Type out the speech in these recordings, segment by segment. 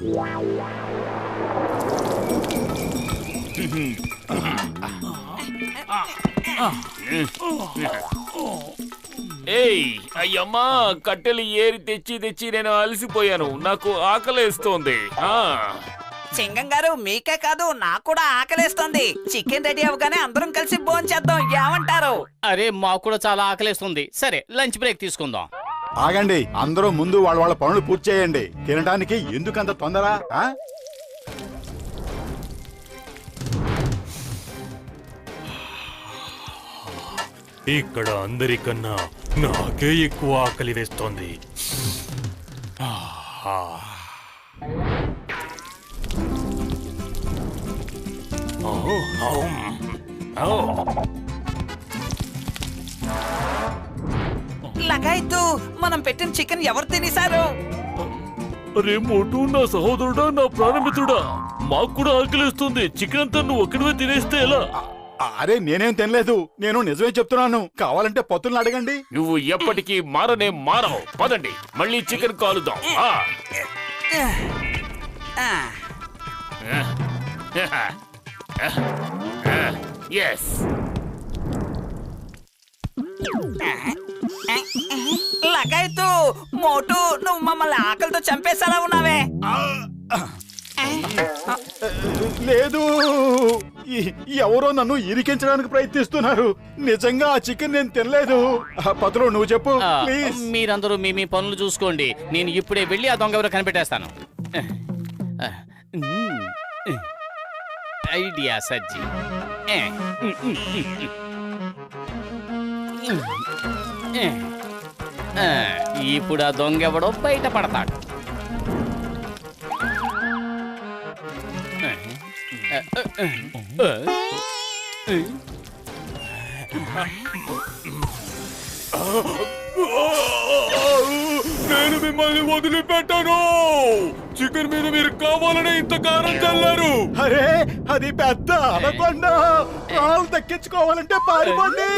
ఏయ్ అయ్యమ్మా, కట్టెలు ఏరి తెచ్చి తెచ్చి నేను అలసిపోయాను. నాకు ఆకలేస్తోంది. సింగం గారు, మీకే కాదు నాకు కూడా ఆకలేస్తుంది. చికెన్ రెడీ అవగానే అందరం కలిసి భోంచేద్దాం, ఏమంటారు? అరే మాకు కూడా చాలా ఆకలేస్తుంది. సరే లంచ్ బ్రేక్ తీసుకుందాం. ఆగండి, అందరూ ముందు వాళ్ళ పనులు పూర్తి చేయండి. తినడానికి ఎందుకంత తొందర? ఇక్కడ అందరికన్నా నాకే ఎక్కువ ఆకలి వేస్తోంది. లగాయత్తు, మనం పెట్టిన చికెన్ ఎవరు తినేశారు? అరే మోటు, నా సహోదరుడా, నా ప్రాణమిత్రుడా, మాకు కూడా ఆకలిస్తుంది. చికెన్ అంతా నువ్వు ఒక్కడివే తినేస్తే ఎలా? అరే నేనేం తినలేదు, నేను నిజమే చెప్తున్నాను. కావాలంటే పత్తుల్ని అడగండి. నువ్వు ఎప్పటికీ మారవు. పదండి, మళ్ళీ చికెన్ కాలుదాం. లగాయత్తు, మోటు, నువ్వు మమ్మల్ని ఆకలితో చంపేసేలా ఉన్నావే. లేదు, ఎవరో నన్ను ఇరికించడానికి ప్రయత్నిస్తున్నారు. నిజంగా ఆ చికెన్ నేను తినలేదు. పత్రులు నువ్వు చెప్పు ప్లీజ్. మీరందరూ మీ పనులు చూసుకోండి. నేను ఇప్పుడే వెళ్ళి ఆ దొంగ ఎవరో కనిపెట్టేస్తాను. ఐడియా సజ్జి. ఇప్పుడు ఆ దొంగ ఎవడో బయటపడతాడు. నేను మిమ్మల్ని వదిలిపెట్టాను. చికెన్ మీద మీరు కావాలని ఇంత కారం చల్లారు. అరే అది పెద్ద అనకొండ. ప్రాణాలు దక్కించుకోవాలంటే పారిపోండి.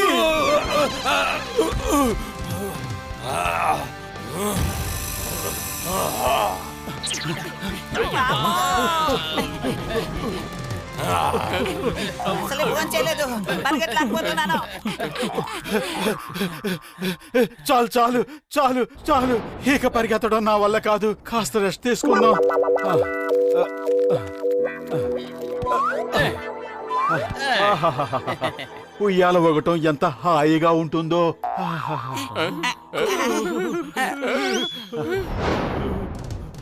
చాలు చాలు చాలు చాలు, ఇక పరిగెత్తడం నా వల్ల కాదు. కాస్త రెస్ట్ తీసుకుందాం. ఉయ్యాల ఒకటం ఎంత హాయిగా ఉంటుందో.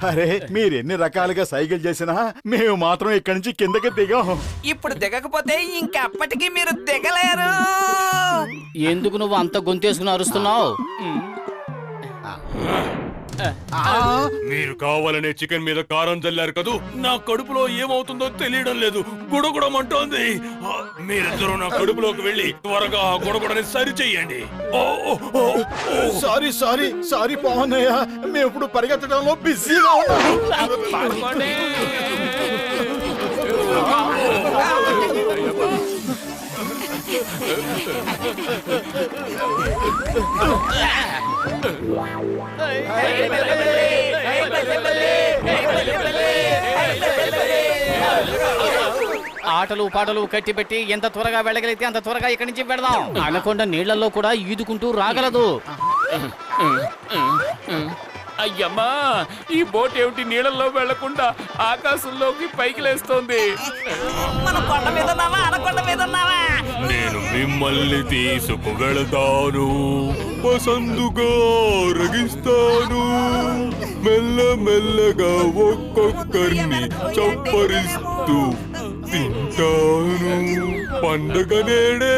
అరే మీరెన్ని రకాలుగా సైకిల్ చేసినా మేము మాత్రం ఇక్కడి నుంచి కిందకి దిగాం. ఇప్పుడు దిగకపోతే ఇంకెప్పటికీ మీరు దిగలేరు. ఎందుకు నువ్వు అంత గొంతేసుకుని అరుస్తున్నావు? మీరు కావాలనే చికెన్ మీద కారం చల్లారు కదూ. నా కడుపులో ఏమవుతుందో తెలియడం లేదు. గుడగుడమంటోంది. మీరిద్దరూ నా కడుపులోకి వెళ్ళి త్వరగా ఆ గుడగుడని సరి చెయ్యండి. సారీ సారీ సారీ పవనయ్య, మేము ఇప్పుడు పరిగెత్తడంలో బిజీగా ఉన్నాము. ఆటలు పాటలు కట్టిపెట్టి ఎంత త్వరగా వెళ్ళగలిగితే అంత త్వరగా ఇక్కడి నుంచి వెళదాం. అనకొండ నీళ్లలో కూడా ఈదుకుంటూ రాగలదు. అయ్యమ్మా, ఈ బోట్ ఏమిటి నీళ్ళల్లో వెళ్లకుండా ఆకాశంలోకి పైకి లేస్తోంది? మన కొండ మీద ఉన్నావా, అనకొండ మీద ఉన్నావా? నేను మిమ్మల్ని తీసుకువెళతాను, పసందుగా రగిస్తాను, మెల్ల మెల్లగా ఒక్కొక్కరిని చప్పరిస్తూ తింటాను. పండగ నేడే.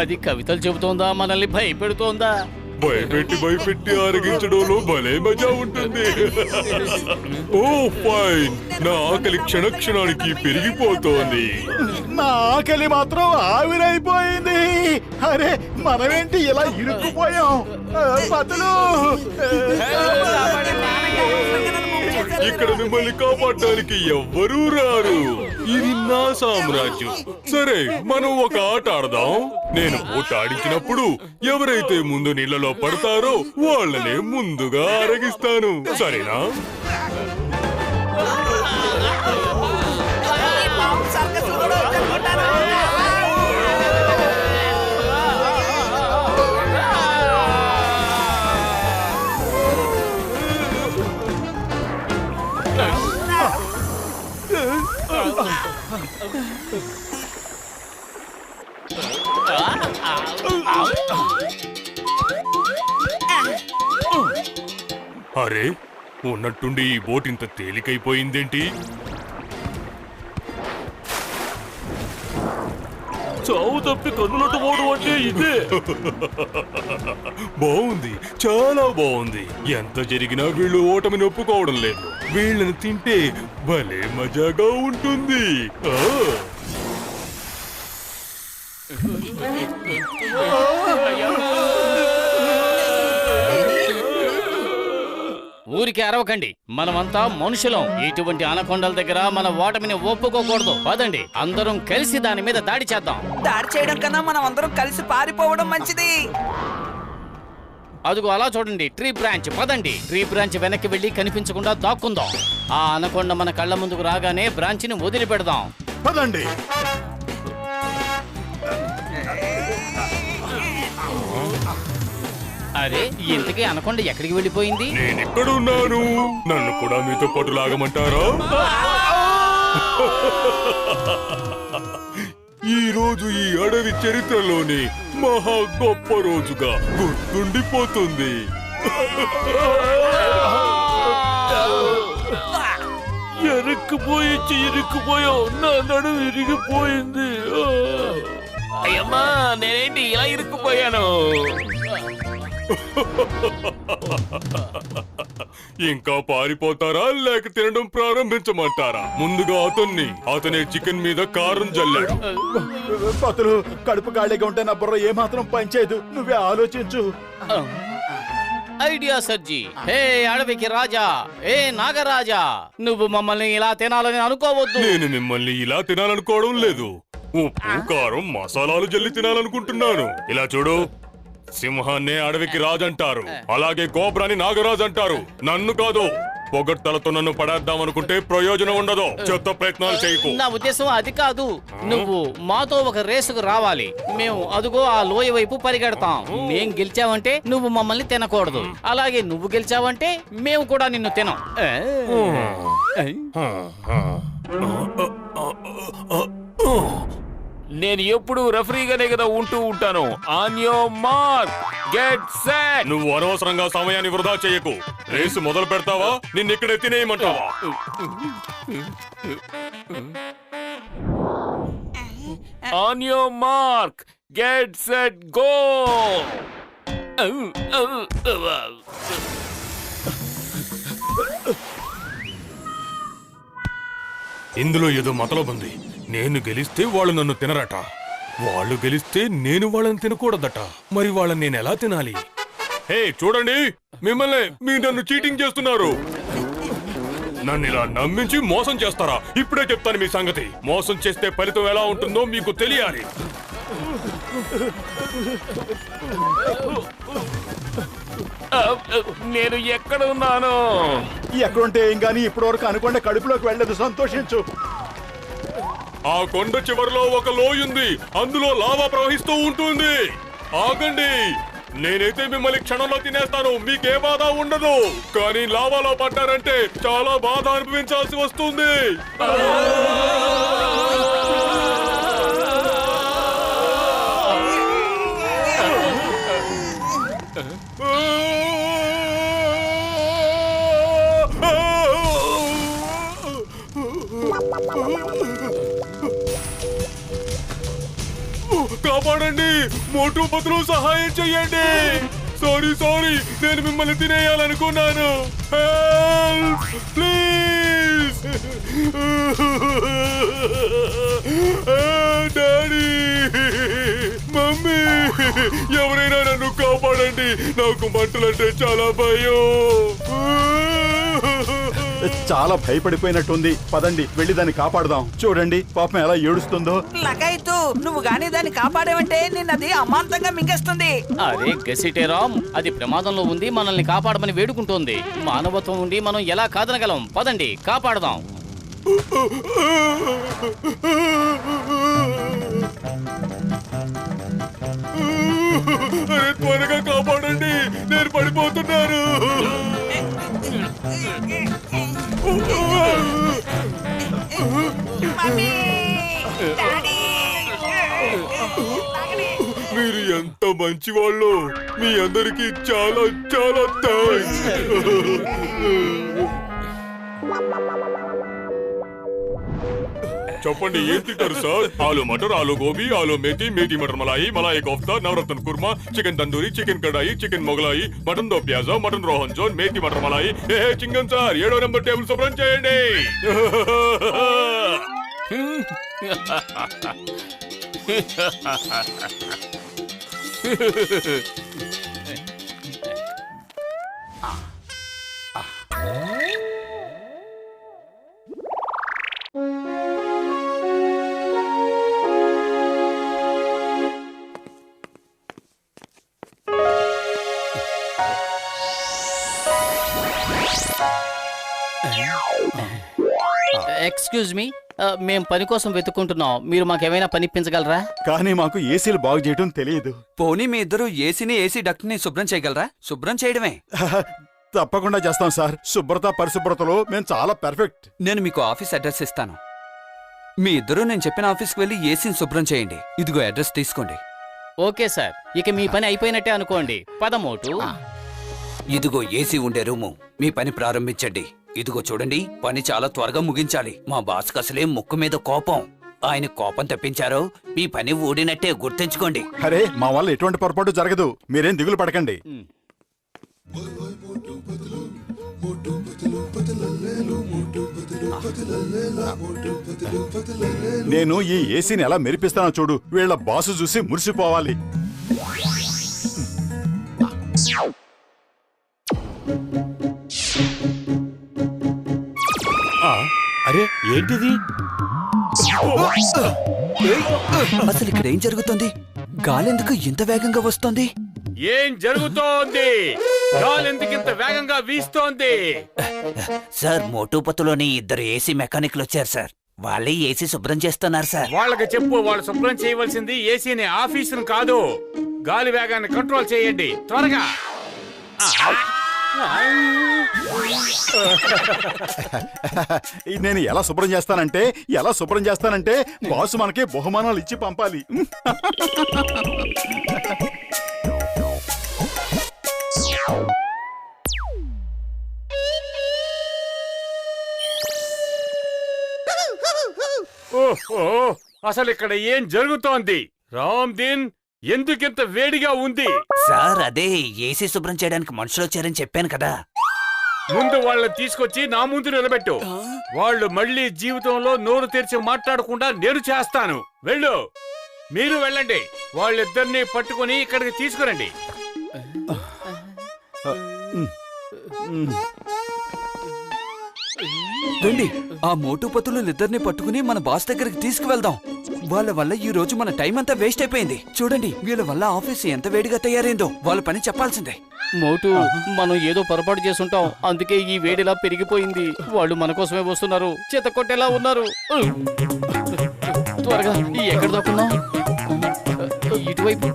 అది కవితలు చెబుతోందా, మనల్ని భయపెడుతోందా? భయపెట్టి ఆరగించడంలో భలే మజా ఉంటుంది. ఓ ఫైన్, నా ఆకలి క్షణానికి పెరిగిపోతోంది. నా ఆకలి మాత్రం ఆవిరైపోయింది. అరే మనమేంటి ఇలా ఇరుక్కుపోయాం? బతులు ఇక్కడ మిమ్మల్ని కాపాడడానికి ఎవ్వరూ రారు. ఇది నా సామ్రాజ్యం. సరే, మనం ఒక ఆట ఆడదాం. నేను ఓట ఆడించినప్పుడు ఎవరైతే ముందు నీళ్ళలో పడతారో వాళ్ళనే ముందుగా అరగిస్తాను. సరేనా? అరే ఉన్నట్టుండి ఈ బోట్ ఇంత తేలికైపోయిందేంటి? చావు తప్పి కన్నులట్టు పోవడం అంటే ఇదే. బాగుంది, చాలా బాగుంది. ఎంత జరిగినా వీళ్ళు ఓటమిని ఒప్పుకోవడం లేదు. వీళ్ళని తింటే భలే మజాగా ఉంటుంది. ఊరికి అరవకండి, మనమంతా మనుషులం. ఇటువంటి అనకొండల దగ్గర మన ఓటమిని ఒప్పుకోకూడదు. పదండి, అందరం కలిసి దాని మీద దాడి చేద్దాం. దాడి చేయడం కన్నా మనం అందరం కలిసి పారిపోవడం మంచిది. అదుగో అలా చూడండి, ట్రీ బ్రాంచ్. పదండి, ట్రీ బ్రాంచ్ వెనక్కి వెళ్ళి కనిపించకుండా దాక్కుందాం. ఆ అనకొండ మన కళ్ళ ముందుకు రాగానే బ్రాంచ్ని వదిలిపెడదాం. పదండి. అరే, ఇంతకీ అనకొండ ఎక్కడికి వెళ్ళిపోయింది? నేనెక్కడున్నాను? నన్ను కూడా మీతో పాటు లాగమంటారా? ఈ రోజు ఈ అడవి చరిత్రలోని మహా గొప్ప రోజుగా గుర్తుండిపోతుంది. ఇరుక్కుపోయావు, నా నడుము ఇరిగిపోయింది. అయ్యమ్మా, నేనేంటి ఇలా ఇరుక్కుపోయాను? ఇంకా పారిపోతారా లేక తినడం ప్రారంభించమంటారా? ముందుగా అతనే చికెన్ మీద కారం జల్లాడు. పతులు, కడుపు ఖాళీగా ఉంటే నా బుర్ర ఏమాత్రం పనిచేయదు. నువ్వే ఆలోచించు. ఐడియా సర్జీ. హే అడవికి రాజా, ఏ నాగరాజా, నువ్వు మమ్మల్ని ఇలా తినాలని అనుకోవద్దు. నేను మిమ్మల్ని ఇలా తినాలనుకోవడం లేదు. ఉప్పు కారం మసాలాలు జల్లి తినాలనుకుంటున్నాను. ఇలా చూడు, సింహాన్నే అడవికి రాజంటారు, అలాగే కోబ్రాని నాగరాజు అంటారు. నన్ను కాదు. పొగడ్తలతో నన్ను పడేద్దామనుకుంటే ప్రయోజనం ఉండదు. చెత్త ప్రయత్నాలు చేయకు. నా ఉద్దేశం అది కాదు. నువ్వు మాతో ఒక రేసుకు రావాలి. మేము అదుగో ఆ లోయ వైపు పరిగెడతాం. మేం గెలిచావంటే నువ్వు మమ్మల్ని తినకూడదు. అలాగే నువ్వు గెలిచావంటే మేము కూడా నిన్ను తినం. నేను ఎప్పుడు రెఫరీగానే కదా ఉంటూ ఉంటాను. On your mark, get set. నువ్వు అనవసరంగా సమయాన్ని వృధా చేయకు. రేసు మొదలు పెడతావా? నిన్నిక్కడే తినేయమంటావా? On your mark, get set, go. ఇందులో ఏదో మతలబుంది. నేను గెలిస్తే వాళ్ళు నన్ను తినరట, వాళ్ళు గెలిస్తే నేను వాళ్ళని తినకూడదట. మరి వాళ్ళని నేను ఎలా తినాలి? హే చూడండి, మీరు నన్ను చీటింగ్ చేస్తున్నారు. నన్ను ఇలా నమ్మించి మోసం చేస్తారా? ఇప్పుడే చెప్తాను మీ సంగతి. మోసం చేస్తే ఫలితం ఎలా ఉంటుందో మీకు తెలియాలి. నేను ఎక్కడ ఉన్నాను? ఎక్కడుంటే ఏం గానీ ఇప్పటి వరకు అనుకోండి కడుపులోకి వెళ్ళదు. సంతోషించు. ఆ కొండ చివరిలో ఒక లోయుంది, అందులో లావా ప్రవహిస్తూ ఉంటుంది. ఆగండి, నేనైతే మిమ్మల్ని క్షణంలో తినేస్తాను. మీకే బాధ ఉండదు. కానీ లావాలో పడ్డారంటే చాలా బాధ అనుభవించాల్సి వస్తుంది. కాపాడండి, మోటు పతులు సహాయం చెయ్యండి. సారీ, నేను మిమ్మల్ని తినేయాలనుకున్నాను. ప్లీజ్ డాడీ, మమ్మీ, ఎవరైనా నన్ను కాపాడండి. నాకు మంటలంటే చాలా భయం. చాలా భయపడిపోయినట్టుంది. పదండి, వెళ్ళి దాన్ని కాపాడదాం. చూడండి పాపం ఎలా ఏడుస్తుందో. లగాయితూ, నువ్వు గానీ దాన్ని కాపాడేవంటే నిన్నది అమాంతంగా మింగేస్తుంది. అరే గసిటేరామ్, అది ప్రమాదంలో ఉంది. మనల్ని కాపాడమని వేడుకుంటోంది. మానవత్వం ఉండి మనం ఎలా కాదనగలం? పదండి, కాపాడదాం. త్వరగా కాపాడండి, నేను పడిపోతున్నాను. మీరు ఎంత మంచివాళ్ళు. మీ అందరికీ చాలా చాలా థ్యాంక్స్. చెప్పండి, ఏం తింటారు సార్? ఆలు మటర్, ఆలు గోబీ, ఆలు మేతి, మేతి మటర్ మలాయి, మలాయి కోఫ్తా, నవరత్న కుర్మా, చికెన్ తందూరి, చికెన్ కడాయి, చికెన్ మొగలాయి, మటన్ దో ప్యాజా, మటన్ రోహన్ జోన్, మేతి మటర్ మలాయి. ఏ చింగన్ సార్, 7వ నెంబర్ టేబుల్ శుభ్రం చేయండి. ఎక్స్క్యూజ్ మీ, మేం పని కోసం వెతుక్కుంటున్నాం. మీరు మాకేమైనా పని ఇప్పించగలరా? కానీ మాకు ఏసీలు బాగు చేయడం తెలియదు. పోనీ మీ ఇద్దరు ఏసీ డక్ట్ ని శుభ్రం చేయగలరా? శుభ్రం చేయడమే. తప్పకుండా చేస్తాం సార్. శుభ్రత పరిశుభ్రతలో మేము చాలా పర్ఫెక్ట్. నేను మీకు ఆఫీస్ అడ్రస్ ఇస్తాను. మీ ఇద్దరు నేను చెప్పిన ఆఫీస్కి వెళ్ళి ఏసీని శుభ్రం చేయండి. ఇదిగో అడ్రస్ తీసుకోండి. ఓకే సార్, ఇక మీ పని అయిపోయినట్టే అనుకోండి. పదమోటు. ఇదిగో ఏసీ ఉండే రూము. మీ పని ప్రారంభించండి. ఇదిగో చూడండి, పని చాలా త్వరగా ముగించాలి. మా బాస్ అసలే ముక్కు మీద కోపం. ఆయన కోపం తెప్పించారో మీ పని ఊడినట్టే గుర్తుంచుకోండి. అరే, మా వల్ల ఎటువంటి పొరపాటు జరగదు. మీరేం దిగులు పడకండి. నేను ఈ ఏసీని ఎలా మెరిపిస్తానో చూడు. వీళ్ళ బాసు చూసి మురిసిపోవాలి. అరే ఏంటిది? అసలు ఇక్కడ ఏం జరుగుతుంది? గాలెందుకు ఇంత వేగంగా వస్తోంది? ఏం జరుగుతోంది? గాలెందుకు ఇంత వేగంగా వీస్తోంది? సార్, మోటూపతులోని ఇద్దరు ఏసీ మెకానిక్లు వచ్చారు సార్. వాళ్ళే ఏసీ శుభ్రం చేస్తున్నారు సార్. వాళ్ళకి చెప్పు, వాళ్ళు శుభ్రం చేయవలసింది ఏసీని, ఆఫీసును కాదు. గాలి వేగాన్ని కంట్రోల్ చేయండి త్వరగా. నేను ఎలా శుభ్రం చేస్తానంటే బాసు మనకి బహుమానాలు ఇచ్చి పంపాలి. ఓహో, అసలు ఇక్కడ ఏం జరుగుతోంది? రామ్దీన్, ఎందుకింత వేడిగా ఉంది? సార్, అదే ఏసీ శుభ్రం చేయడానికి మనుషులు వచ్చారని చెప్పాను కదా. ముందు వాళ్ళని తీసుకొచ్చి నా ముందు నిలబెట్టు. వాళ్ళు మళ్ళీ జీవితంలో నోరు తెరిచి మాట్లాడకుండా నేను చేస్తాను. వెళ్ళు, మీరు వెళ్ళండి. వాళ్ళిద్దరినీ పట్టుకుని ఇక్కడికి తీసుకురండి. రండి, ఆ మోటుపతులు ఇద్దరిని పట్టుకుని మన బాస్ దగ్గరికి తీసుకువెళ్దాం. వాళ్ళ వల్ల ఈ రోజు మన టైం అంతా వేస్ట్ అయిపోయింది. చూడండి, వీళ్ళ వల్ల ఆఫీస్ ఎంత వేడిగా తయారైందో. వాళ్ళ పని చెప్పాల్సిందే. మోటు, మనం ఏదో పొరపాటు చేసుంటాం. అందుకే ఈ వేడిలా పెరిగిపోయింది. వాళ్ళు మన కోసమే వస్తున్నారు. చేత కొట్టేలా ఉన్నారు. త్వరగా ఎక్కడ దాక్కున్నాం? ఇటువైపు.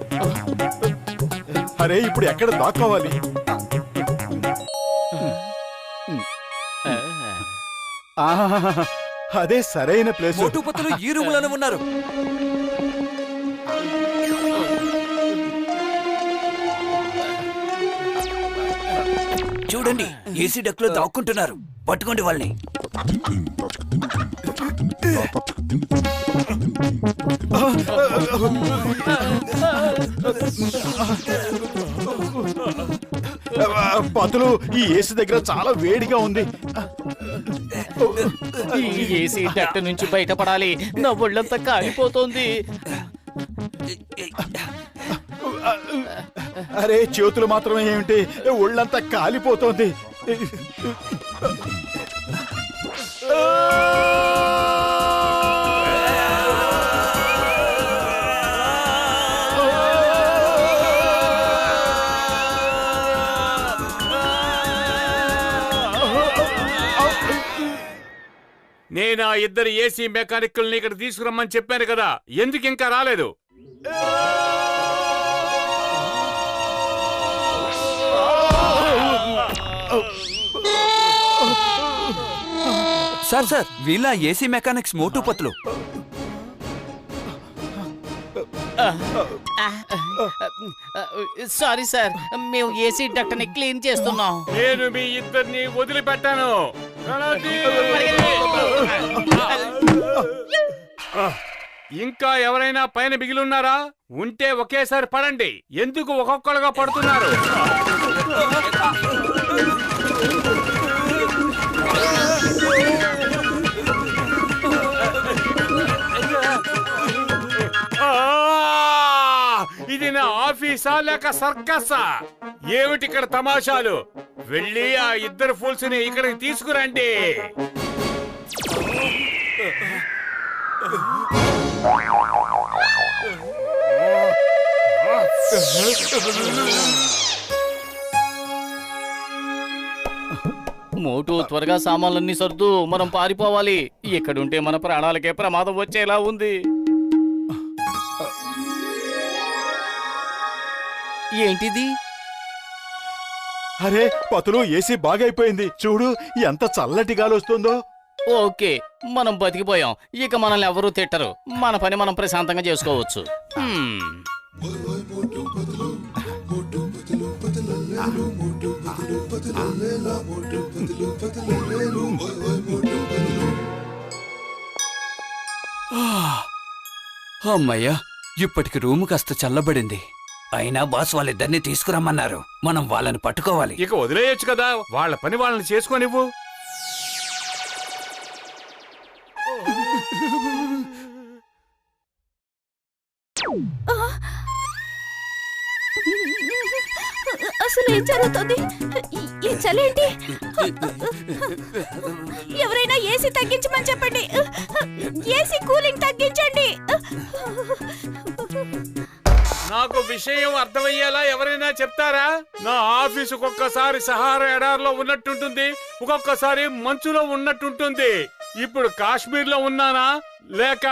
అరే, ఇప్పుడు ఎక్కడ దాక్కోవాలి? అదే సరైన ప్లేస్. మోటుపతులు ఈ రూములోనే ఉన్నారు. చూడండి, ఏసీ డక్ లో దాక్కుంటున్నారు. పట్టుకోండి వాళ్ళని. పతులు, ఈ ఏసీ దగ్గర చాలా వేడిగా ఉంది. ఈ ఏసీ డక్ట్ నుంచి బయటపడాలి. నా ఒళ్ళంతా కాలిపోతోంది. అరే, చేతులు మాత్రమే ఏమిటి, ఒళ్ళంతా కాలిపోతోంది. నేను ఆ ఇద్దరు ఏసీ మెకానిక్ని ఇక్కడ తీసుకురమ్మని చెప్పాను కదా, ఎందుకు ఇంకా రాలేదు? సార్, వీళ్ళ ఏసీ మెకానిక్స్ మోటుపతులు. సారీ సార్, మేము ఏసీ డక్టర్ని క్లీన్ చేస్తున్నాం. నేను మీ ఇద్దరిని వదిలిపెట్టాను. ఇంకా ఎవరైనా పైన మిగిలిన్నారా? ఉంటే ఒకేసారి పడండి. ఎందుకు ఒక్కొక్కరుగా పడుతున్నారు? ఇది నా ఆఫీసా లేక సర్కసా? ఏమిటి ఇక్కడ తమాషాలు? వెళ్ళి ఆ ఇద్దరు ఫూల్స్ ని ఇక్కడికి తీసుకురండి. మోటు, త్వరగా సామాన్లన్నీ సర్దు, మనం పారిపోవాలి. ఇక్కడుంటే మన ప్రాణాలకే ప్రమాదం వచ్చేలా ఉంది. ఏంటిది? అరే పతులు, ఏసీ బాగైపోయింది. చూడు ఎంత చల్లటి గాలి వస్తుందో. ఓకే, మనం బతికిపోయాం. ఇక మనల్ని ఎవరూ తిట్టరు. మన పని మనం ప్రశాంతంగా చేసుకోవచ్చు. అమ్మయ్యా, ఇప్పటికి రూము కాస్త చల్లబడింది. అయినా బాస్ వాళ్ళిద్దరిని తీసుకురమ్మన్నారు. మనం వాళ్ళని పట్టుకోవాలి. ఇక వదిలేయచ్చు కదా, వాళ్ళ పని వాళ్ళని చేసుకోనివ్వు. అసలు ఏం జరుగుతుంది? ఈ చలేంటి? ఎవరైనా ఏసీ తగ్గించమని చెప్పండి. ఏసీ కూలింగ్ తగ్గించండి. నాకు విషయం అర్థమయ్యేలా ఎవరైనా చెప్తారా? నా ఆఫీసు ఒక్కొక్కసారి సహారా ఎడారిలో ఉన్నట్టుంటుంది, ఒక్కొక్కసారి మంచులో ఉన్నట్టుంటుంది. ఇప్పుడు కాశ్మీర్ లో ఉన్నానా లేక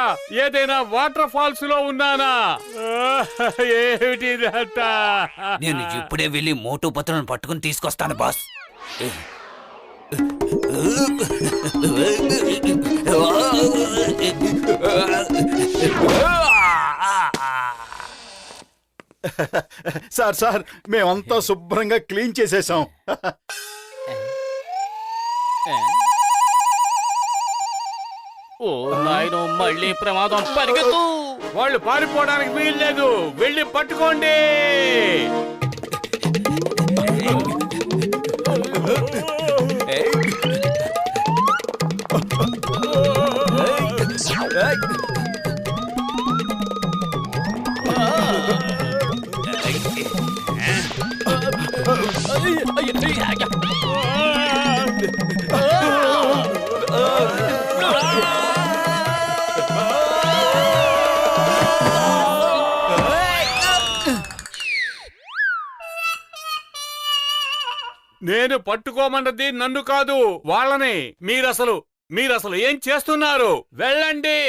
ఏదైనా వాటర్ ఫాల్స్ లో ఉన్నానా? ఏమిటిదంతా? నేను ఇప్పుడే వెళ్ళి మోటు పత్రులను పట్టుకుని తీసుకొస్తాను బాస్. సార్ మేమంతా శుభ్రంగా క్లీన్ చేసేసాం. ఓ నాయనో, మళ్ళీ ప్రమాదం. పరిగెత్తు! వాళ్ళు పారిపోవడానికి వీల్లేదు. వెళ్ళి పట్టుకోండి. నేను పట్టుకోమన్నది నన్ను కాదు, వాళ్ళని. మీరసలు ఏం చేస్తున్నారు? వెళ్ళండి.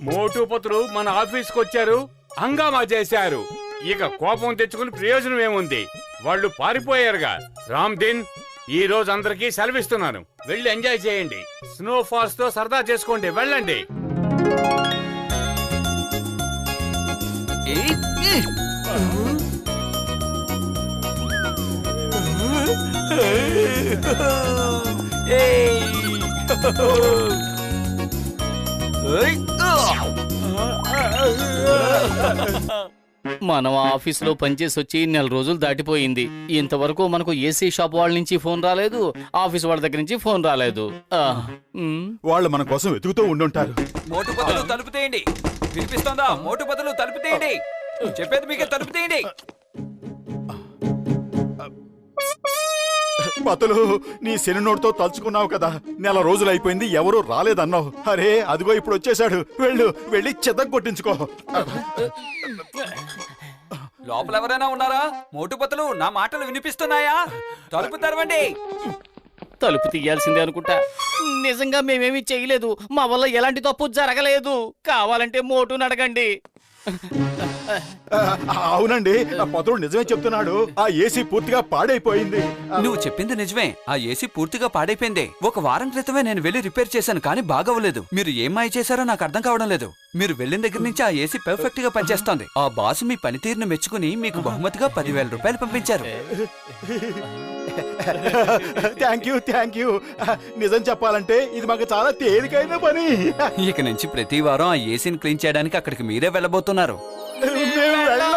మోటు పత్రులు మన ఆఫీస్కి వచ్చారు, హంగామా చేశారు. ఇక కోపం తెచ్చుకుని ప్రయోజనం ఏముంది? వాళ్ళు పారిపోయారుగా. రామ్ దిన్, ఈ రోజు అందరికీ సెలవిస్తున్నాను. వెళ్ళి ఎంజాయ్ చేయండి. స్నో ఫాల్స్ తో సరదా చేసుకోండి. వెళ్ళండి. మనం ఆఫీసులో పనిచేసి వచ్చి 4 రోజులు దాటిపోయింది. ఇంతవరకు మనకు ఏసీ షాప్ వాళ్ళ నుంచి ఫోన్ రాలేదు, ఆఫీస్ వాళ్ళ దగ్గర నుంచి ఫోన్ రాలేదు. వాళ్ళు మన కోసం వెతుకుతూ ఉండుంటారు. మోటు బదులు తలుపు తీయండి. వినిపిస్తోందా? మోటు బదులు తలుపు తీయండి. చెప్పేది మీకే, తలుపు తీయండి. పతులు, నీ శని నోటితో తలుచుకున్నావు కదా, 4 రోజులు అయిపోయింది, ఎవరూ రాలేదన్నావు. అరే అదిగో ఇప్పుడు వచ్చేసాడు. వెళ్ళి చెత్త కొట్టించుకో. లోపల ఎవరైనా ఉన్నారా? మోటు బదులు, నా మాటలు వినిపిస్తున్నాయా? తలుపు తెరవండి. తలుపు తీయాల్సిందే అనుకుంటా. నిజంగా మేమేమీ చేయలేదు, మా వల్ల ఎలాంటి తప్పు జరగలేదు. కావాలంటే మోటును అడగండి. అవునండి, పతులు నిజమే చెప్తున్నాడు. ఆ ఏసీ పూర్తిగా పాడైపోయింది. నువ్వు చెప్పింది నిజమే, ఆ ఏసీ పూర్తిగా పాడైపోయింది. 1 వారం క్రితమే నేను వెళ్ళి రిపేర్ చేశాను, కానీ బాగవ్వలేదు. మీరు ఏం మాయ చేశారో నాకు అర్థం కావడం లేదు. మీరు వెళ్ళిన దగ్గర నుంచి ఆ ఏసీ పర్ఫెక్ట్ గా పనిచేస్తోంది. ఆ బాసు మీ పనితీరును మెచ్చుకుని మీకు బహుమతిగా 10,000 రూపాయలు పంపించారు. Thank you. నిజం చెప్పాలంటే ఇది మాకు చాలా తేలికైన పని. ఇక నుంచి ప్రతి వారం ఆ ఏసీని క్లీన్ చేయడానికి అక్కడికి మీరే వెళ్ళబోతున్నారు. మేము వెళ్ళం.